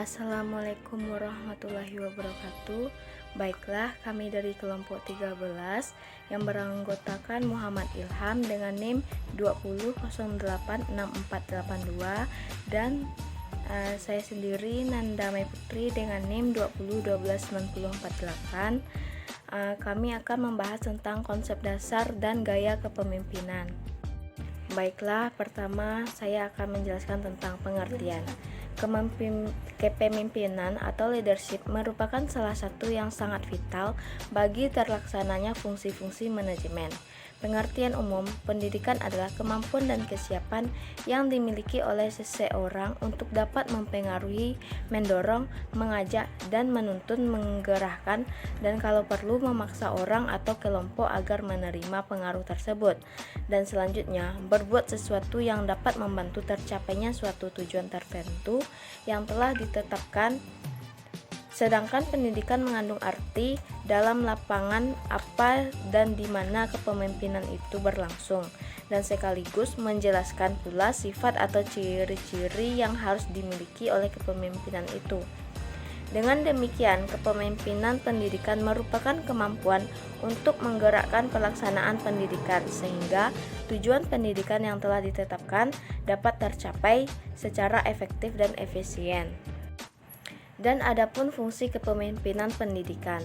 Assalamualaikum warahmatullahi wabarakatuh. Baiklah, kami dari kelompok 13 yang beranggotakan Muhammad Ilham dengan NIM 20086482 dan saya sendiri Nanda Mai Putri dengan NIM 20129048. Kami akan membahas tentang konsep dasar dan gaya kepemimpinan. Baiklah, pertama saya akan menjelaskan tentang pengertian. Kepemimpinan atau leadership merupakan salah satu yang sangat vital bagi terlaksananya fungsi-fungsi manajemen. Pengertian umum, pendidikan adalah kemampuan dan kesiapan yang dimiliki oleh seseorang untuk dapat mempengaruhi, mendorong, mengajak, dan menuntun, menggerakkan, dan kalau perlu memaksa orang atau kelompok agar menerima pengaruh tersebut. Dan selanjutnya, berbuat sesuatu yang dapat membantu tercapainya suatu tujuan tertentu yang telah ditetapkan. Sedangkan pendidikan mengandung arti dalam lapangan apa dan di mana kepemimpinan itu berlangsung, dan sekaligus menjelaskan pula sifat atau ciri-ciri yang harus dimiliki oleh kepemimpinan itu. Dengan demikian, kepemimpinan pendidikan merupakan kemampuan untuk menggerakkan pelaksanaan pendidikan sehingga tujuan pendidikan yang telah ditetapkan dapat tercapai secara efektif dan efisien. Dan adapun fungsi kepemimpinan pendidikan.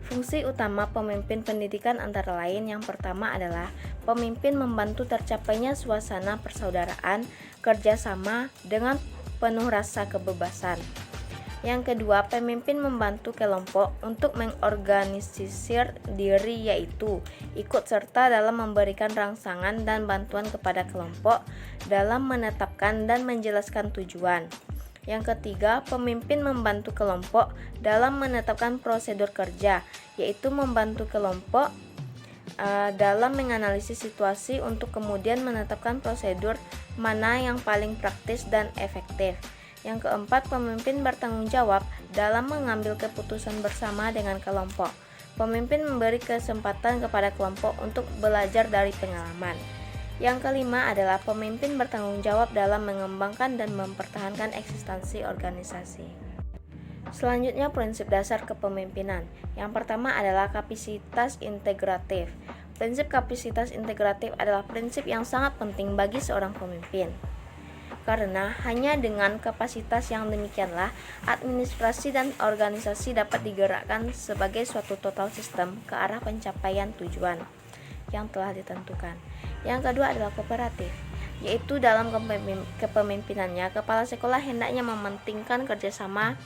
Fungsi utama pemimpin pendidikan antara lain yang pertama adalah pemimpin membantu tercapainya suasana persaudaraan, kerjasama dengan penuh rasa kebebasan. Yang kedua, pemimpin membantu kelompok untuk mengorganisir diri, yaitu ikut serta dalam memberikan rangsangan dan bantuan kepada kelompok dalam menetapkan dan menjelaskan tujuan. Yang ketiga, pemimpin membantu kelompok dalam menetapkan prosedur kerja, yaitu membantu kelompok dalam menganalisis situasi untuk kemudian menetapkan prosedur mana yang paling praktis dan efektif. Yang keempat, pemimpin bertanggung jawab dalam mengambil keputusan bersama dengan kelompok. Pemimpin memberi kesempatan kepada kelompok untuk belajar dari pengalaman. Yang kelima adalah pemimpin bertanggung jawab dalam mengembangkan dan mempertahankan eksistensi organisasi. Selanjutnya, prinsip dasar kepemimpinan. Yang pertama adalah kapasitas integratif. Prinsip kapasitas integratif adalah prinsip yang sangat penting bagi seorang pemimpin. Karena hanya dengan kapasitas yang demikianlah administrasi dan organisasi dapat digerakkan sebagai suatu total sistem ke arah pencapaian tujuan yang telah ditentukan. Yang kedua adalah kooperatif, yaitu dalam kepemimpinannya kepala sekolah hendaknya mementingkan kerjasama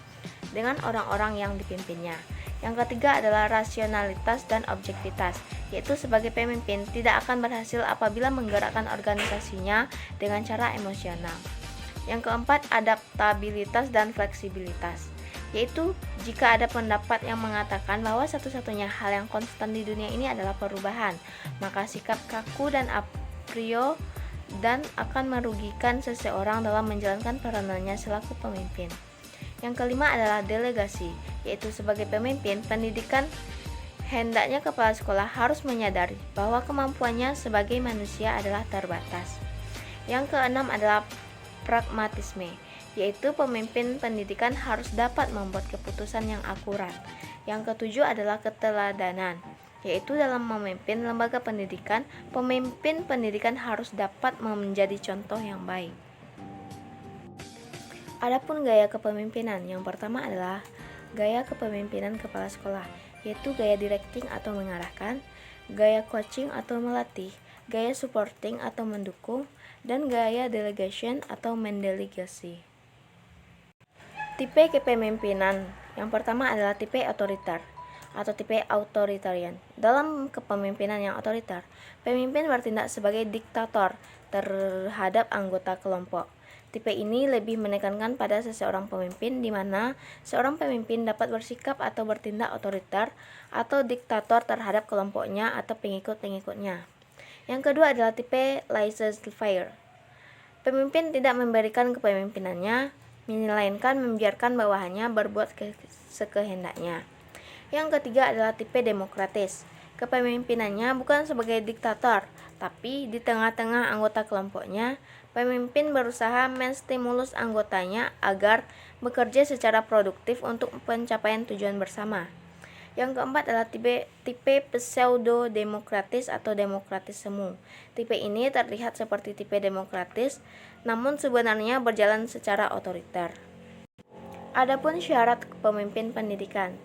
dengan orang-orang yang dipimpinnya. Yang ketiga adalah rasionalitas dan objektivitas, yaitu sebagai pemimpin tidak akan berhasil apabila menggerakkan organisasinya dengan cara emosional. Yang keempat, adaptabilitas dan fleksibilitas, yaitu jika ada pendapat yang mengatakan bahwa satu-satunya hal yang konstan di dunia ini adalah perubahan, maka sikap kaku dan a priori dan akan merugikan seseorang dalam menjalankan peranannya selaku pemimpin. Yang kelima adalah delegasi, yaitu sebagai pemimpin pendidikan hendaknya kepala sekolah harus menyadari bahwa kemampuannya sebagai manusia adalah terbatas. Yang keenam adalah pragmatisme, yaitu pemimpin pendidikan harus dapat membuat keputusan yang akurat. Yang ketujuh adalah keteladanan, yaitu dalam memimpin lembaga pendidikan, pemimpin pendidikan harus dapat menjadi contoh yang baik. Adapun gaya kepemimpinan, yang pertama adalah gaya kepemimpinan kepala sekolah, yaitu gaya directing atau mengarahkan, gaya coaching atau melatih, gaya supporting atau mendukung, dan gaya delegation atau mendelegasi. Tipe kepemimpinan yang pertama adalah tipe otoriter atau tipe authoritarian. Dalam kepemimpinan yang otoriter, pemimpin bertindak sebagai diktator terhadap anggota kelompok. Tipe ini lebih menekankan pada seseorang pemimpin di mana seorang pemimpin dapat bersikap atau bertindak otoriter atau diktator terhadap kelompoknya atau pengikut-pengikutnya. Yang kedua adalah tipe laissez-faire. Pemimpin tidak memberikan kepemimpinannya, melainkan membiarkan bawahannya berbuat sekehendaknya. Yang ketiga adalah tipe demokratis. Kepemimpinannya bukan sebagai diktator, tapi di tengah-tengah anggota kelompoknya, pemimpin berusaha menstimulus anggotanya agar bekerja secara produktif untuk pencapaian tujuan bersama. Yang keempat adalah tipe pseudo-demokratis atau demokratis semu. Tipe ini terlihat seperti tipe demokratis, namun sebenarnya berjalan secara otoriter. Adapun syarat pemimpin pendidikan,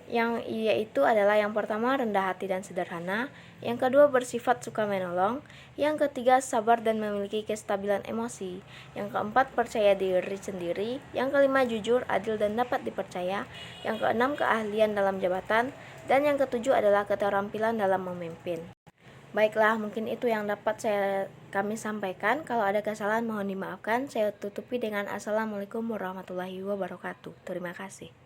yang yaitu adalah yang pertama rendah hati dan sederhana, yang kedua bersifat suka menolong, yang ketiga sabar dan memiliki kestabilan emosi, yang keempat percaya diri sendiri, yang kelima jujur, adil dan dapat dipercaya, yang keenam keahlian dalam jabatan, dan yang ketujuh adalah keterampilan dalam memimpin. Baiklah, mungkin itu yang dapat kami sampaikan. Kalau ada kesalahan mohon dimaafkan. Saya tutupi dengan Assalamualaikum warahmatullahi wabarakatuh. Terima kasih.